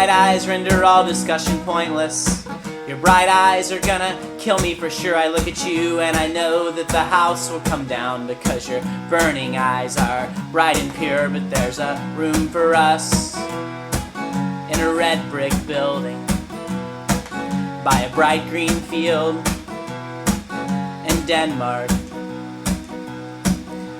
bright eyes render all discussion pointless. Your bright eyes are gonna kill me for sure. I look at you and I know that the house will come down because your burning eyes are bright and pure. But there's a room for us in a red brick building by a bright green field in Denmark.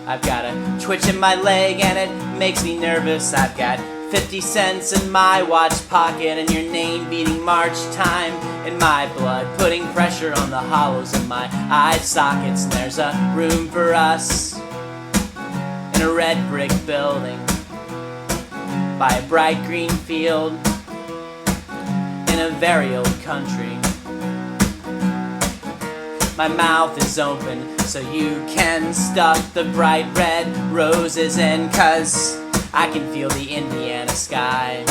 I've got a twitch in my leg and it makes me nervous. I've got 50 cents in my watch pocket and your name beating march time in my blood, putting pressure on the hollows of my eye sockets. And there's a room for us in a red brick building by a bright green field in a very old country. My mouth is open so you can stuff the bright red roses in, 'cause I can feel the Indiana sky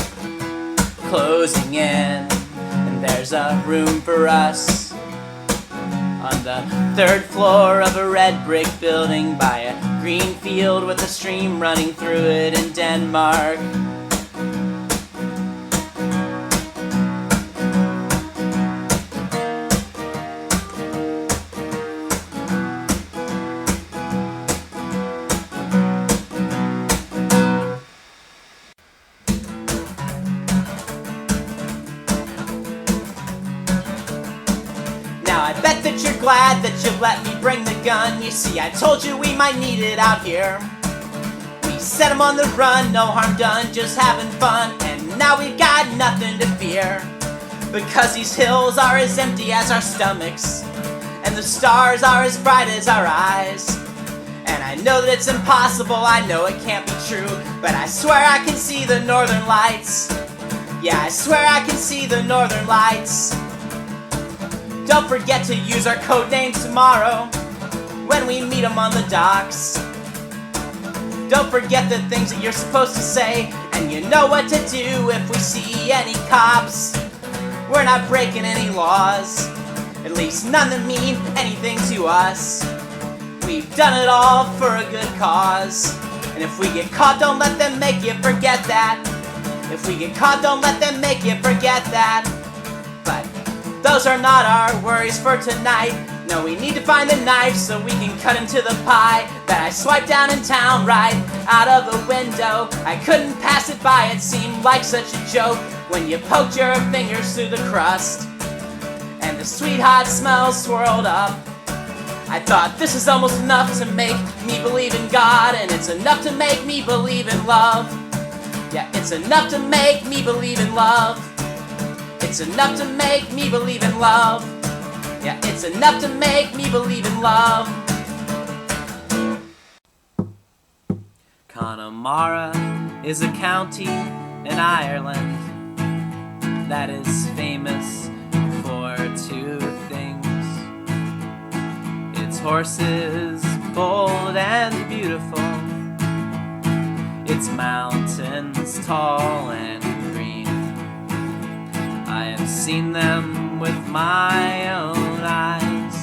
closing in. And there's a room for us on the 3rd floor of a red brick building by a green field with a stream running through it in Denmark. I bet that you're glad that you let me bring the gun. You see, I told you we might need it out here. We set him on the run, no harm done, just having fun. And now we've got nothing to fear, because these hills are as empty as our stomachs, and the stars are as bright as our eyes. And I know that it's impossible, I know it can't be true, but I swear I can see the northern lights. Yeah, I swear I can see the northern lights. Don't forget to use our code names tomorrow when we meet them on the docks. Don't forget the things that you're supposed to say, and you know what to do if we see any cops. We're not breaking any laws, at least none that mean anything to us. We've done it all for a good cause, and if we get caught, don't let them make you forget that. If we get caught, don't let them make you forget that. But those are not our worries for tonight. No, we need to find the knife so we can cut into the pie that I swiped down in town right out of the window. I couldn't pass it by, it seemed like such a joke when you poked your fingers through the crust and the sweet hot smell swirled up. I thought, this is almost enough to make me believe in God, and it's enough to make me believe in love. Yeah, it's enough to make me believe in love. It's enough to make me believe in love. Yeah, it's enough to make me believe in love. Connemara is a county in Ireland that is famous for 2 things. Its horses, bold and beautiful. Its mountains, tall and green. I have seen them with my own eyes,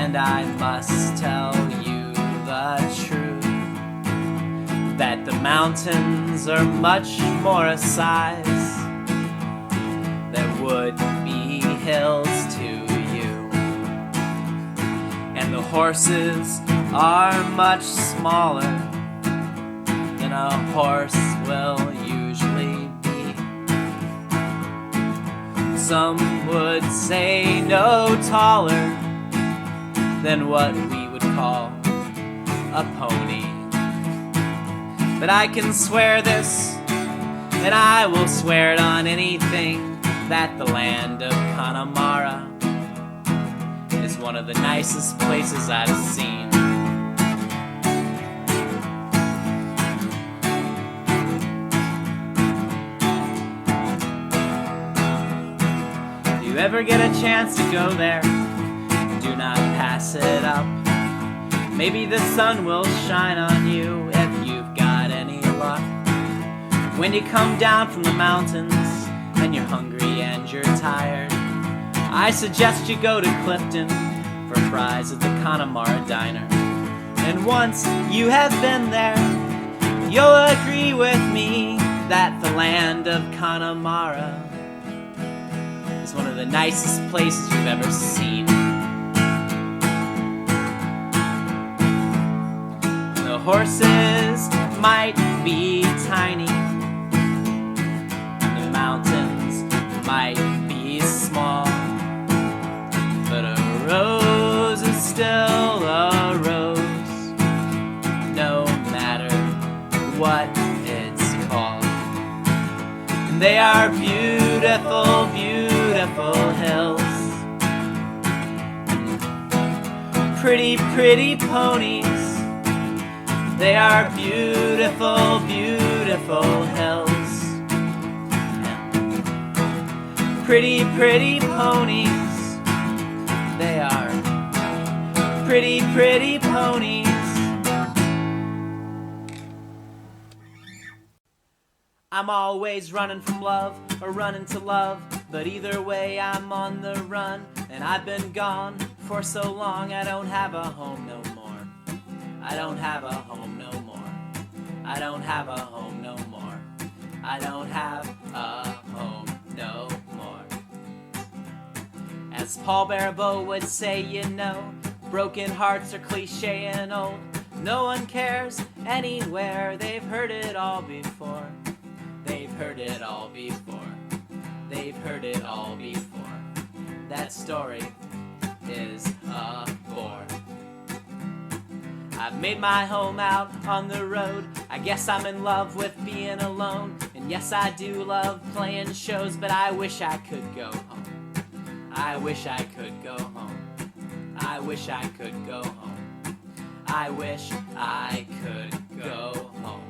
and I must tell you the truth, that the mountains are much more a size than would be hills to you, and the horses are much smaller than a horse will usually be. Some would say no taller than what we would call a pony. But I can swear this, and I will swear it on anything, that the land of Connemara is one of the nicest places I've seen. If you ever get a chance to go there, do not pass it up. Maybe the sun will shine on you if you've got any luck. When you come down from the mountains and you're hungry and you're tired, I suggest you go to Clifton for fries at the Connemara Diner. And once you have been there, you'll agree with me that the land of Connemara is one of the nicest places you've ever seen. The horses might be tiny, and the mountains might be small, but a rose is still a rose, no matter what it's called. And they are beautiful, beautiful hills, pretty, pretty ponies. They are beautiful, beautiful hills, pretty, pretty ponies. They are pretty, pretty ponies. I'm always running from love or running to love, but either way I'm on the run, and I've been gone for so long I don't have a home no more. I don't have a home no more. I don't have a home no more. I don't have a home no more. As Paul Barbeau would say, you know, broken hearts are cliche and old. No one cares anywhere. They've heard it all before. They've heard it all before. They've heard it all before. That story is a bore. I've made my home out on the road. I guess I'm in love with being alone. And yes, I do love playing shows, but I wish I could go home. I wish I could go home. I wish I could go home. I wish I could go home.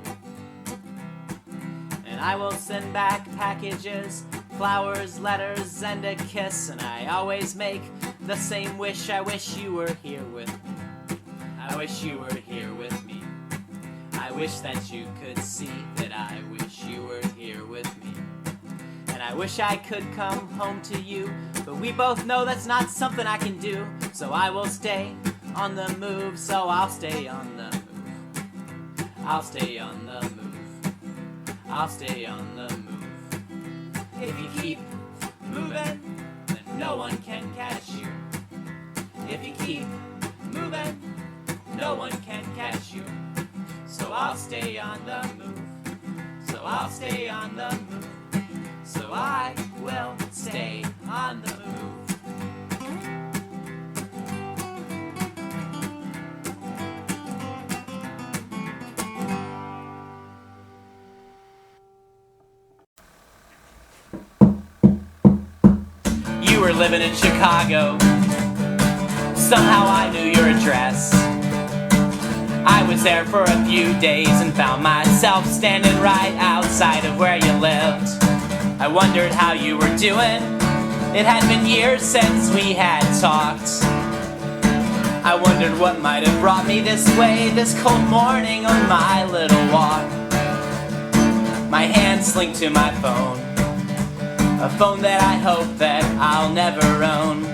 And I will send back packages, flowers, letters, and a kiss. And I always make the same wish. I wish you were here with me. I wish you were here with me. I wish that you could see that I wish you were here with me. And I wish I could come home to you, but we both know that's not something I can do. So I will stay on the move, so I'll stay on the move. I'll stay on the move. I'll stay on the move. If you keep moving, then no one can catch you. If you keep moving, no one can catch you. So I'll stay on the move. So I'll stay on the move. So I will stay on the move. You were living in Chicago. Somehow I knew your address. I was there for a few days and found myself standing right outside of where you lived. I wondered how you were doing. It had been years since we had talked. I wondered what might have brought me this way this cold morning on my little walk. My hands linked to my phone, a phone that I hope that I'll never own.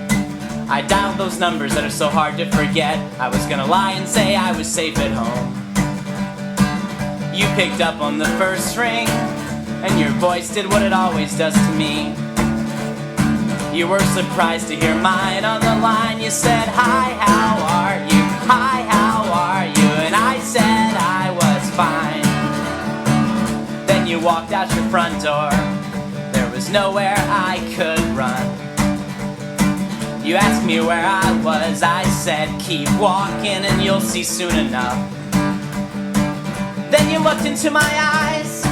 I dialed those numbers that are so hard to forget. I was gonna lie and say I was safe at home. You picked up on the first ring, and your voice did what it always does to me. You were surprised to hear mine on the line. You said, "Hi, how are you? Hi, how are you?" And I said I was fine. Then you walked out your front door. There was nowhere I could run. You asked me where I was. I said, "Keep walking and you'll see soon enough." Then you looked into my eyes,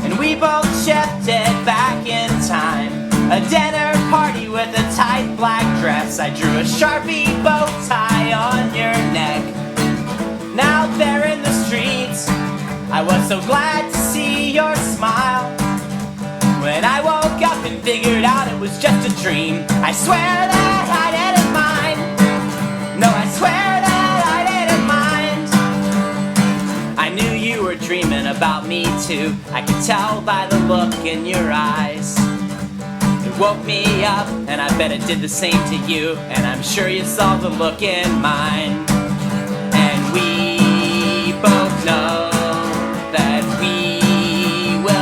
and we both shifted back in time. A dinner party with a tight black dress. I drew a Sharpie bow tie on your neck. Now there in the streets, I was so glad to see your smile. When I woke up and figured out it was just a dream, I swear that I didn't mind. No, I swear that I didn't mind. I knew you were dreaming about me too. I could tell by the look in your eyes. It woke me up, and I bet it did the same to you. And I'm sure you saw the look in mine. And we both know that we will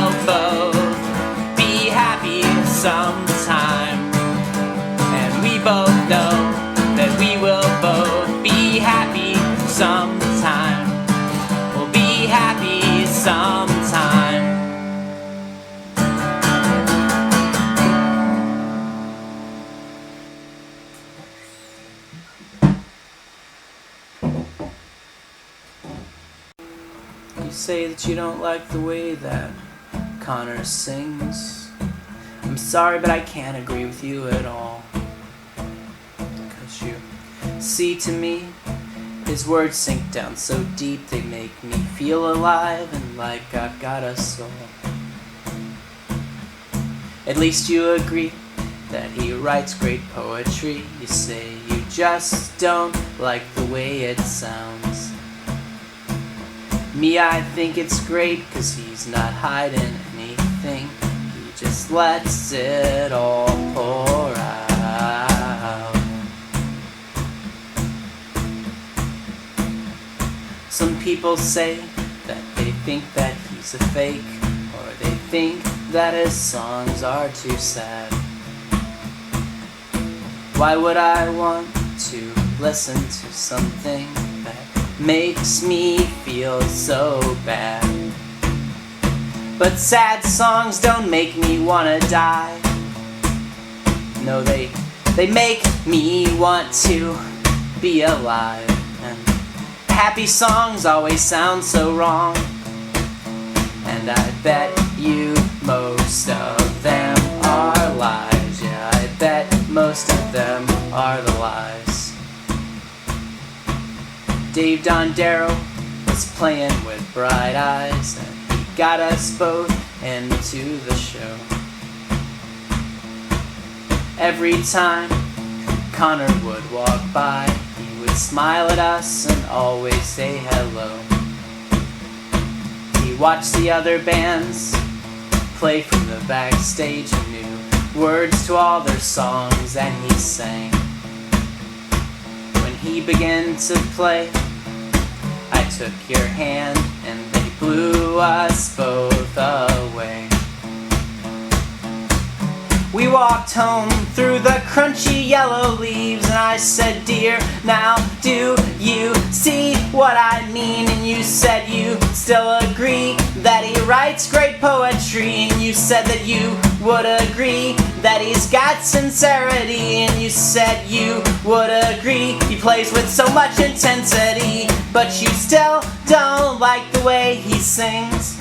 You say that you don't like the way that Conor sings. I'm sorry, but I can't agree with you at all. 'Cause you see, to me, his words sink down so deep they make me feel alive and like I've got a soul. At least you agree that he writes great poetry. You say you just don't like the way it sounds. Me, I think it's great 'cause he's not hiding anything. He just lets it all pour out. Some people say that they think that he's a fake, or they think that his songs are too sad. Why would I want to listen to something that makes me feel so bad? But sad songs don't make me wanna die. No, they make me want to be alive. And happy songs always sound so wrong. And I bet you most of them are lies. Yeah, I bet most of them are the lies. Dave Darnelle was playing with bright eyes, and he got us both into the show. Every time Conor would walk by, he would smile at us and always say hello. He watched the other bands play from the backstage and knew words to all their songs, and he sang. When he began to play, I took your hand and they blew us both away. We walked home through the crunchy yellow leaves, and I said, dear, now do you see what I mean? And you said you still agree that he writes great poetry, and you said that you would agree that he's got sincerity, and you said you would agree he plays with so much intensity, but you still don't like the way he sings.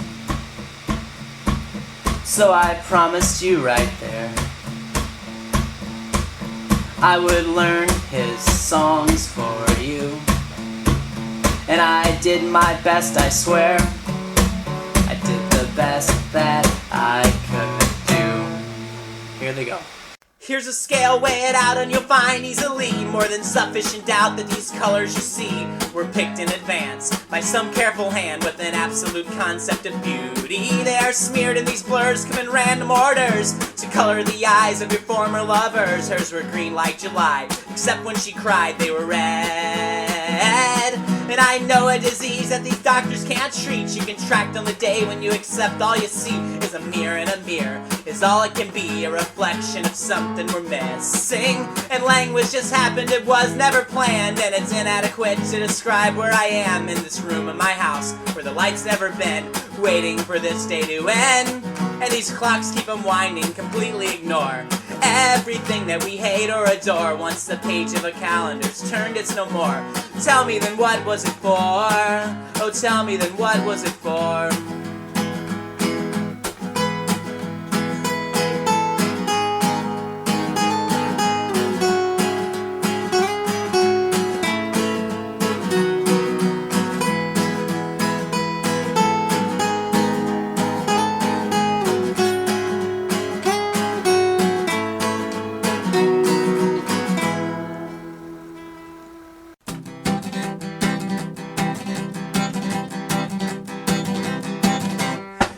So I promised you right there I would learn his songs for you. And I did my best, I swear. I did the best that I could do. Here they go. Here's a scale, weigh it out and you'll find easily more than sufficient doubt that these colors you see were picked in advance by some careful hand with an absolute concept of beauty. They are smeared in these blurs, come in random orders to color the eyes of your former lovers. Hers were green like July, except when she cried they were red. And I know a disease that these doctors can't treat. You contract on the day when you accept all you see is a mirror, and a mirror is all it can be, a reflection of something we're missing. And language just happened, it was never planned, and it's inadequate to describe where I am in this room in my house where the light's never been, waiting for this day to end. And these clocks keep on winding, completely ignore everything that we hate or adore. Once the page of a calendar's turned, it's no more. Tell me then, what was it for? Oh, tell me then, what was it for?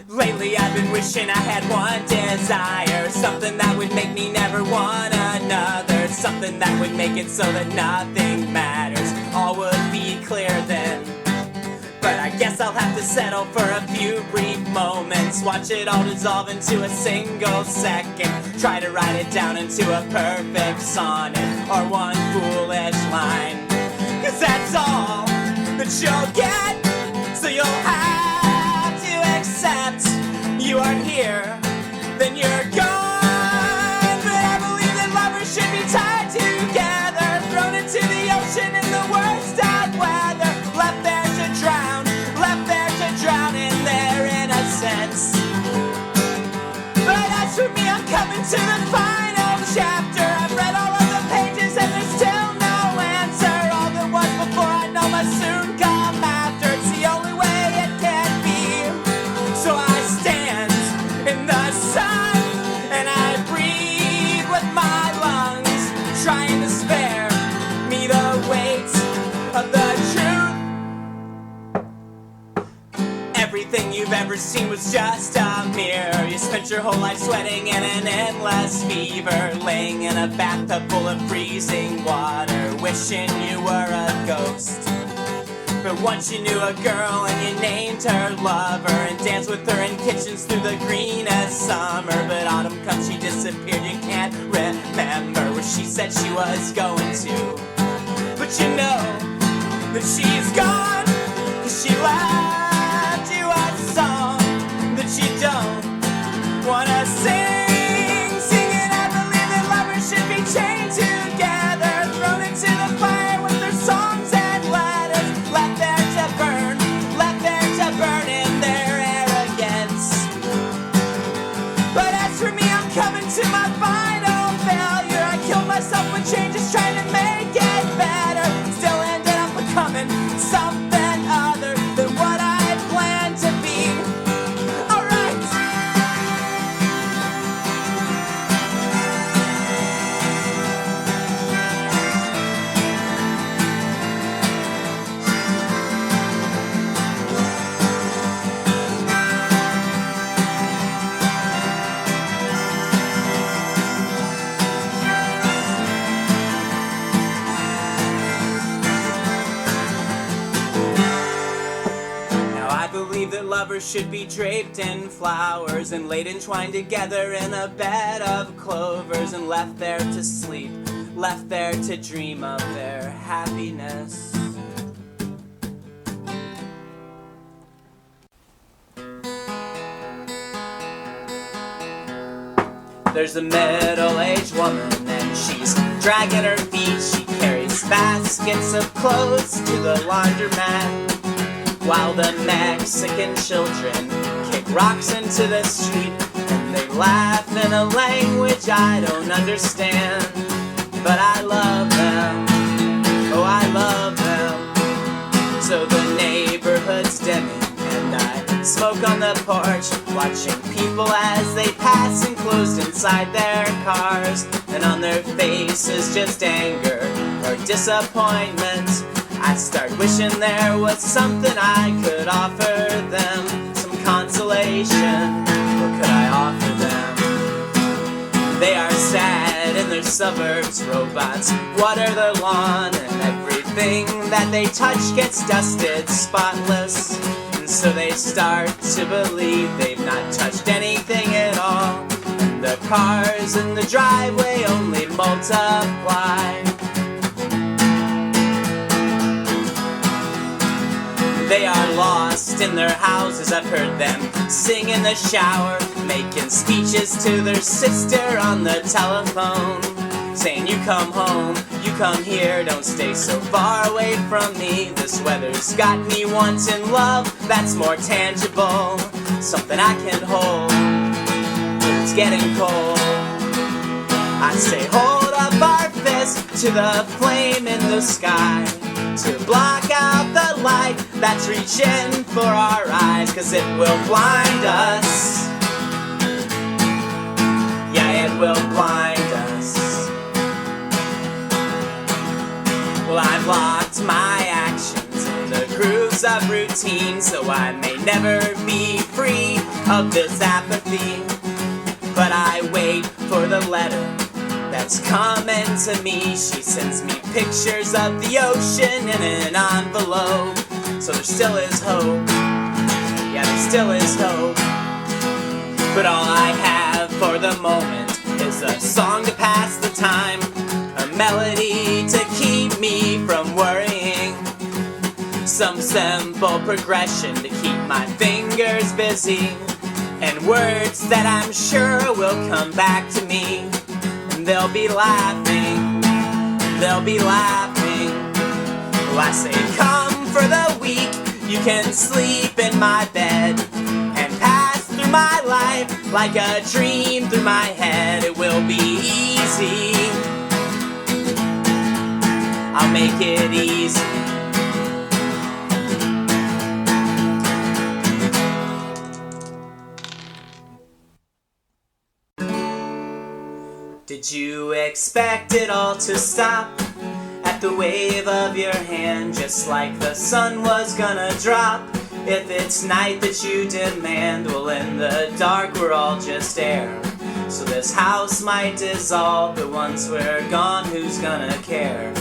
Lately I've been wishing I had one desire, something that would make me never want another, something that would make it so that nothing matters. All would be clear then, but I guess I'll have to settle for a few brief moments, watch it all dissolve into a single second, try to write it down into a perfect sonnet or one foolish line, 'cause that's all that you'll get, so you'll have to accept you aren't here, then you're gone. But I believe that lovers should be tied together, thrown into the ocean in the worst of weather, left there to drown, left there to drown. to the final chapter. I've read all of the pages and there's still no answer. All that was before I know must soon come after. It's the only way it can be. So I stand in the sun and I breathe with my lungs, trying to spare me the weight of the truth. Everything you've ever seen was just a mirror. You spent your whole life sweating in an endless fever, laying in a bathtub full of freezing water, wishing you were a ghost. But once you knew a girl and you named her lover, and danced with her in kitchens through the greenest summer. But autumn comes, she disappeared, you can't remember where she said she was going to. But you know that she's gone, 'cause she left you a song that you don't wanna sing. Singing, I believe that lovers should be chained together, thrown into the fire with their songs and letters, left there to burn in their arrogance. But as for me, I'm coming to my final failure. I killed myself with changes trying to make it better. Still ended up becoming something other than what I planned to be. Alright. I believe that lovers should be draped in flowers and laid entwined together in a bed of clovers, and left there to sleep, left there to dream of their happiness. There's a middle-aged woman and she's dragging her feet. She carries baskets of clothes to the laundromat, while the Mexican children kick rocks into the street, and they laugh in a language I don't understand. But I love them, oh I love them. So the neighborhood's dimming and I smoke on the porch, watching people as they pass enclosed inside their cars, and on their faces just anger or disappointment. I start wishing there was something I could offer them, some consolation. What could I offer them? They are sad in their suburbs, robots water their lawn, and everything that they touch gets dusted spotless. And so they start to believe they've not touched anything at all, and the cars in the driveway only multiply. They are lost in their houses, I've heard them sing in the shower, making speeches to their sister on the telephone, saying you come home, you come here, don't stay so far away from me. This weather's got me wanting love that's more tangible, something I can hold, it's getting cold. I say hold up our fist to the flame in the sky, to block out the light that's reaching for our eyes, 'cause it will blind us. Yeah, it will blind us. Well, I've locked my actions in the grooves of routine, so I may never be free of this apathy. But I wait for the letter that's coming to me. She sends me pictures of the ocean in an envelope, so there still is hope. Yeah, there still is hope. But all I have for the moment is a song to pass the time, a melody to keep me from worrying, some simple progression to keep my fingers busy, and words that I'm sure will come back to me. They'll be laughing, they'll be laughing. Well, I say come for the week, you can sleep in my bed and pass through my life like a dream through my head. It will be easy, I'll make it easy. Did you expect it all to stop at the wave of your hand, just like the sun was gonna drop? If it's night that you demand, well, in the dark we're all just air. So this house might dissolve, but once we're gone, who's gonna care?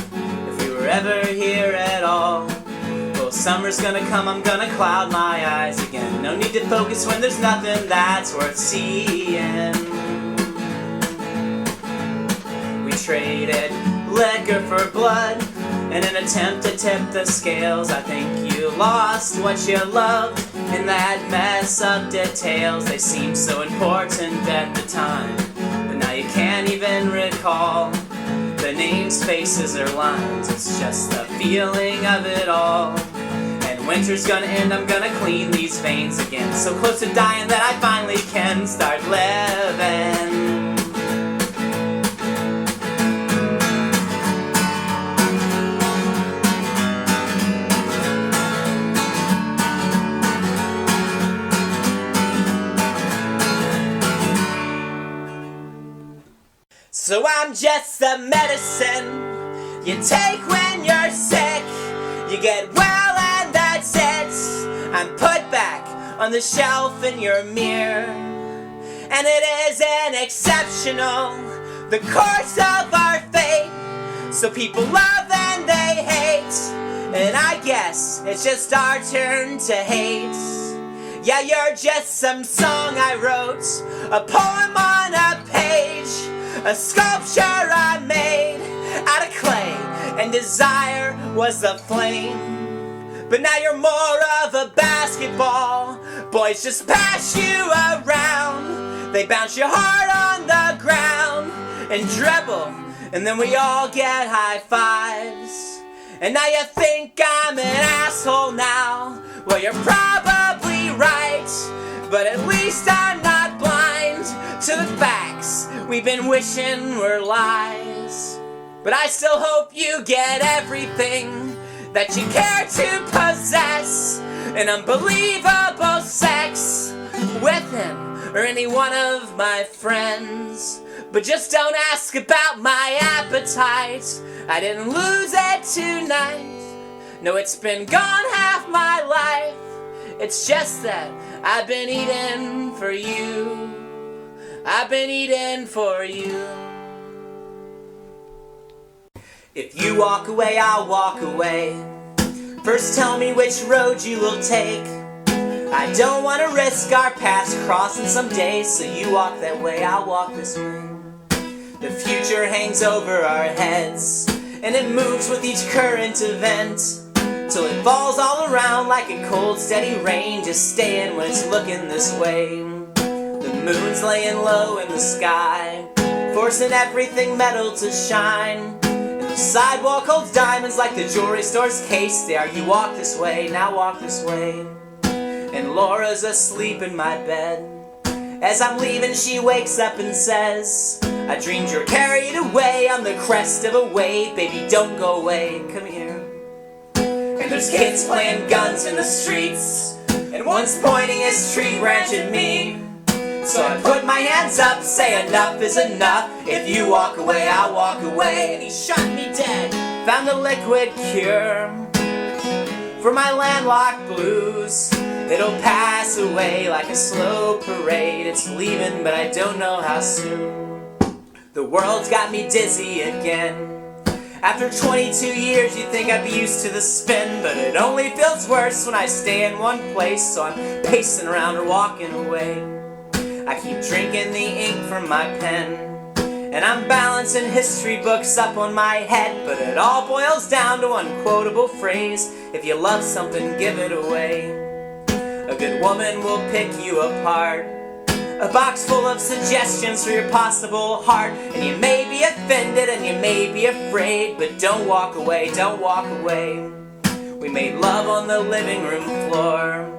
If we were ever here at all, well, summer's gonna come, I'm gonna cloud my eyes again. No need to focus when there's nothing that's worth seeing. We traded liquor for blood in an attempt to tip the scales. I think you lost what you loved in that mess of details. They seemed so important at the time, but now you can't even recall the names, faces, or lines. It's just the feeling of it all. And winter's gonna end, I'm gonna clean these veins again. So close to dying that I finally can start living. So I'm just the medicine you take when you're sick. You get well and that's it. I'm put back on the shelf in your mirror, and it isn't exceptional, the course of our fate. So people love and they hate, and I guess it's just our turn to hate. Yeah, you're just some song I wrote, a poem on a page, a sculpture I made out of clay, and desire was the flame. But now you're more of a basketball, boys just pass you around. They bounce you hard on the ground and dribble, and then we all get high fives. And now you think I'm an asshole now. Well, you're probably right, but at least I'm not blind to the facts we've been wishing were lies. But I still hope you get everything that you care to possess, an unbelievable sex with him or any one of my friends. But just don't ask about my appetite, I didn't lose it tonight. No, it's been gone half my life. It's just that I've been eating for you. I've been eating for you. If you walk away, I'll walk away. First tell me which road you will take. I don't want to risk our paths crossing someday, so you walk that way, I'll walk this way. The future hangs over our heads, and it moves with each current event, till it falls all around like a cold steady rain, just staying when it's looking this way. The moon's laying low in the sky, forcing everything metal to shine. And the sidewalk holds diamonds like the jewelry store's case. There, you walk this way, now walk this way. And Laura's asleep in my bed. As I'm leaving, she wakes up and says, I dreamed you're carried away on the crest of a wave. Baby, don't go away, come here. And there's kids playing guns in the streets, and one's pointing his tree branch at me. So I put my hands up, say enough is enough. If you walk away, I'll walk away. And he shot me dead. Found a liquid cure for my landlocked blues. It'll pass away like a slow parade. It's leaving, but I don't know how soon. The world's got me dizzy again. After 22 years, you'd think I'd be used to the spin, but it only feels worse when I stay in one place. So I'm pacing around or walking away. I keep drinking the ink from my pen, and I'm balancing history books up on my head. But it all boils down to one quotable phrase: if you love something, give it away. A good woman will pick you apart, a box full of suggestions for your possible heart. And you may be offended and you may be afraid, but don't walk away, don't walk away. We made love on the living room floor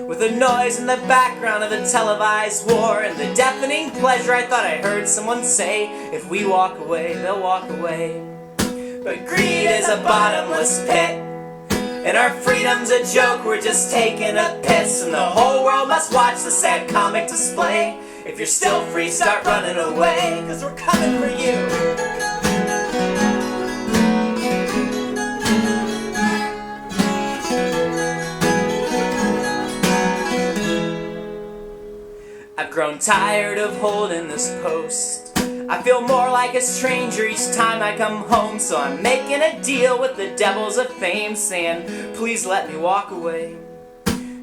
with the noise in the background of the televised war and the deafening pleasure I thought I heard someone say, if we walk away, they'll walk away. But greed is a bottomless pit, and our freedom's a joke, we're just taking a piss, and the whole world must watch the sad comic display. If you're still free, start running away, 'cause we're coming for you. I've grown tired of holding this post. I feel more like a stranger each time I come home, so I'm making a deal with the devils of fame, saying, please let me walk away.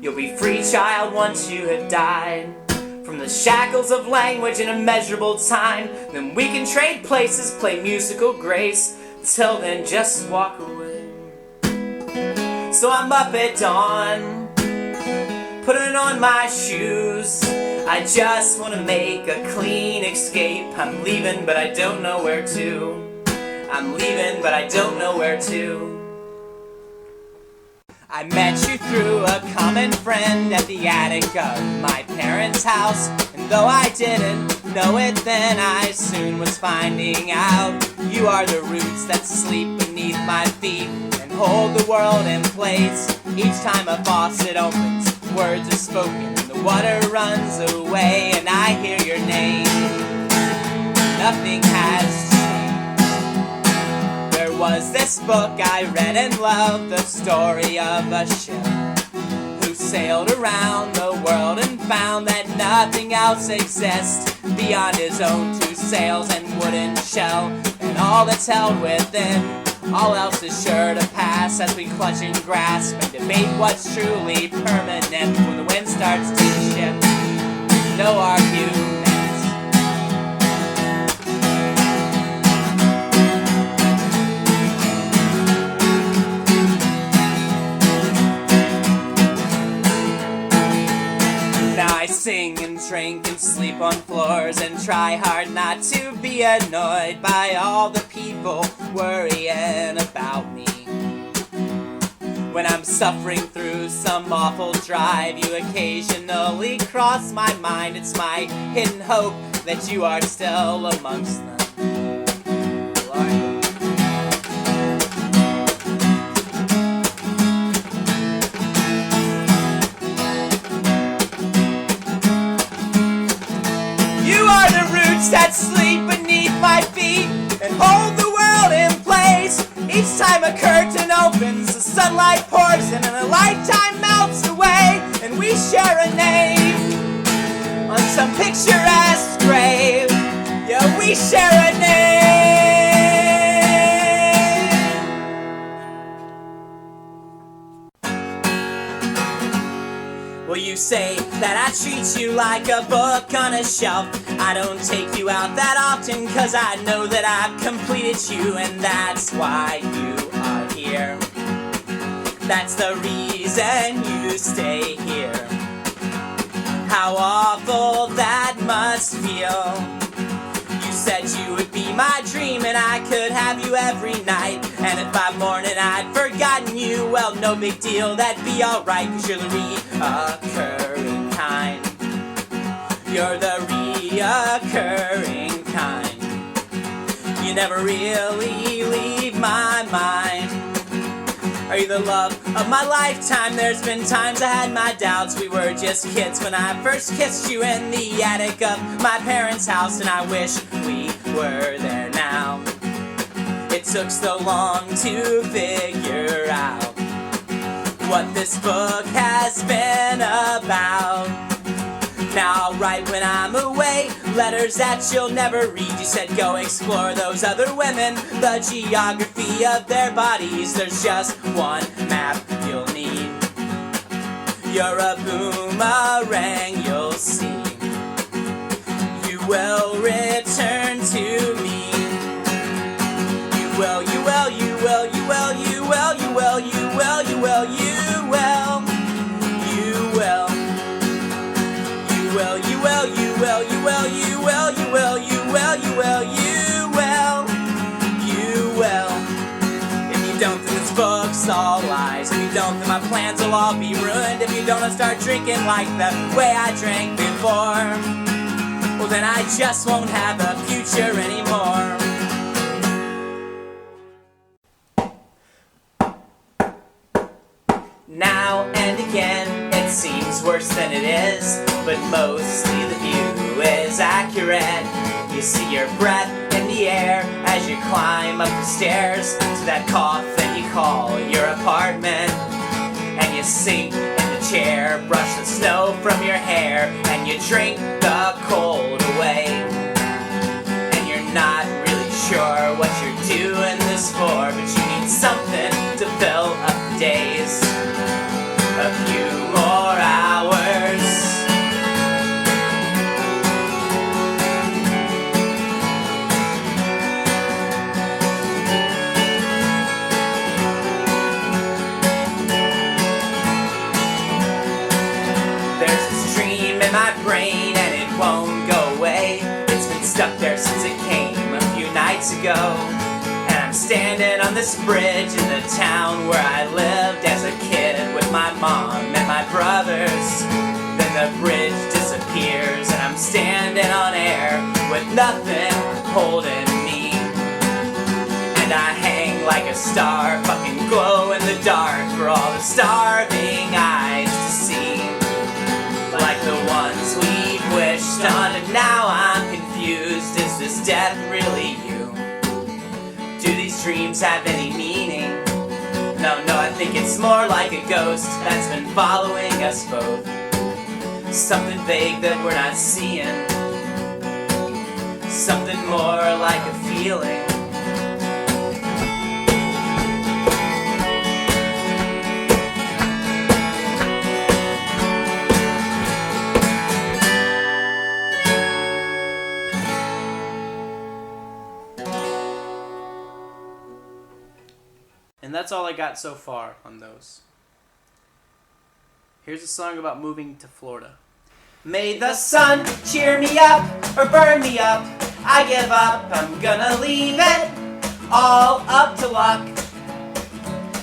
You'll be free, child, once you have died from the shackles of language and immeasurable time. Then we can trade places, play musical grace. Till then, just walk away. So I'm up at dawn, putting on my shoes. I just want to make a clean escape. I'm leaving, but I don't know where to. I'm leaving, but I don't know where to. I met you through a common friend at the attic of my parents' house, and though I didn't know it then, I soon was finding out. You are the roots that sleep beneath my feet and hold the world in place. Each time a faucet opens, words are spoken, the water runs away, and I hear your name. Nothing has changed. There was this book I read and loved, the story of a ship who sailed around the world and found that nothing else exists beyond his own two sails and wooden shell, and all that's held within. All else is sure to pass as we clutch and grasp and debate what's truly permanent when the wind starts to shift. No arguments. Now I sing and drink and sleep on floors and try hard not to be annoyed by all the people worrying about me. When I'm suffering through some awful drive, you occasionally cross my mind. It's my hidden hope that you are still amongst them. That sleep beneath my feet and hold the world in place. Each time a curtain opens, the sunlight pours in and a lifetime melts away, and we share a name on some picturesque grave. Yeah, we share a name. Well, you say that I treat you like a book on a shelf. I don't take you out that often, 'cause I know that I've completed you, and that's why you are here. That's the reason you stay here. How awful that must feel. You said you would be my dream and I could have you every night, and if by morning I'd forgotten you, well, no big deal, that'd be alright, 'cause you're the reoccurring kind. You're the reoccurring kind. You never really leave my mind. Are you the love of my lifetime? There's been times I had my doubts. We were just kids when I first kissed you in the attic of my parents' house, and I wish we were there now. It took so long to figure out what this book has been about. Now I'll write when I'm away, letters that you'll never read. You said go explore those other women, the geography of their bodies. There's just one map you'll need. You're a boomerang, you'll see. You will return to me. You will, you will, you will, you will, you will, you will, you will, you will, you will, you will. You will, you will, you will, you will, you will, you will, you will, you will, you will. If you don't think this book's all lies, if you don't, then my plans will all be ruined. If you don't start drinking like the way I drank before, well then I just won't have a future anymore. Now and again, it seems worse than it is, but mostly the view is accurate. You see your breath in the air as you climb up the stairs to that coffin you call your apartment. And you sink in the chair, brush the snow from your hair, and you drink the cold away. And you're not really sure what you're doing this for, but you need something to fill up the days. A few more hours. There's this dream in my brain and it won't go away. It's been stuck there since it came a few nights ago. And I'm standing on this bridge in the town where I lived as a kid with my mom and my brothers. Then the bridge disappears and I'm standing on air with nothing holding me. And I hang like a star, fucking glow in the dark for all the starving eyes to see. Like the ones we've wished on, and now I'm confused. Is this death really you? Do these dreams have any meaning? No, I think it's more like a ghost that's been following us both. Something vague that we're not seeing. Something more like a feeling. And that's all I got so far on those. Here's a song about moving to Florida. May the sun cheer me up or burn me up. I give up, I'm gonna leave it all up to luck.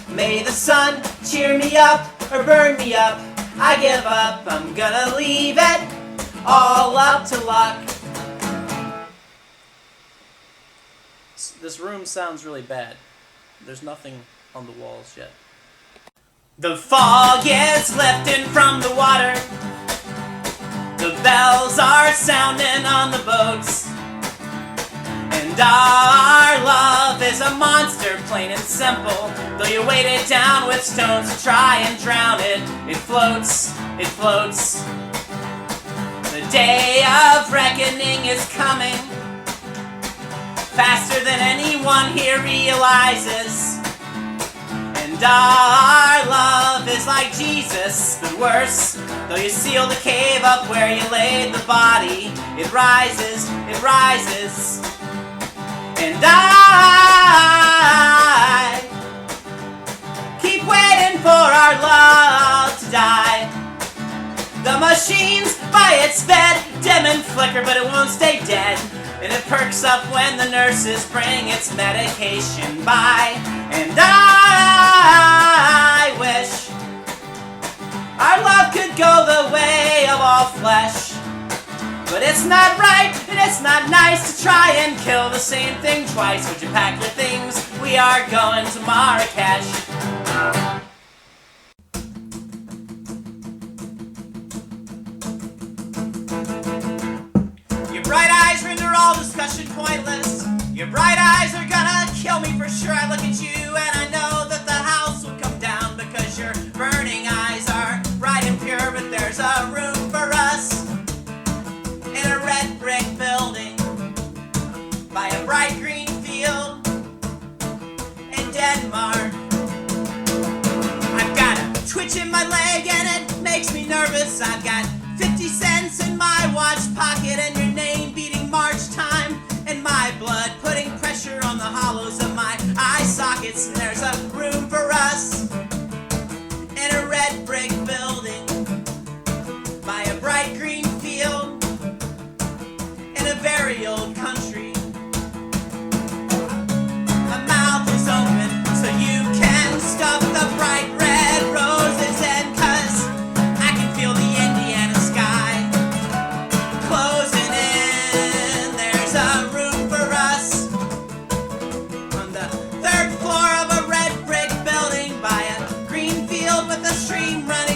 May the sun cheer me up or burn me up. I give up, I'm gonna leave it all up to luck. This room sounds really bad. There's nothing on the walls yet. The fog is lifting from the water. The bells are sounding on the boats. And our love is a monster, plain and simple. Though you weight it down with stones to try and drown it, it floats, it floats. The day of reckoning is coming, faster than anyone here realizes. And our love is like Jesus, but worse. Though you sealed the cave up where you laid the body, it rises, it rises. And I keep waiting for our love to die. The machine's by its bed, dim and flicker, but it won't stay dead. And it perks up when the nurses bring its medication by. And I wish our love could go the way of all flesh. But it's not right and it's not nice to try and kill the same thing twice. Would you pack your things? We are going to Marrakesh. Your bright eyes render all discussion pointless. Your bright eyes are gonna kill me for sure. I look at you and I know that the house will come down because your burning eyes are bright and pure. But there's a room for us in a red brick building by a bright green field in Denmark. I've got a twitch in my leg and it makes me nervous. I've got 50 cents in my watch pocket and your name beating March time, and my blood putting pressure on the hollows of my eye sockets. And there's a room for us in a red brick building by a bright green field in a very old country. My mouth is open so you can stuff the bright red stream running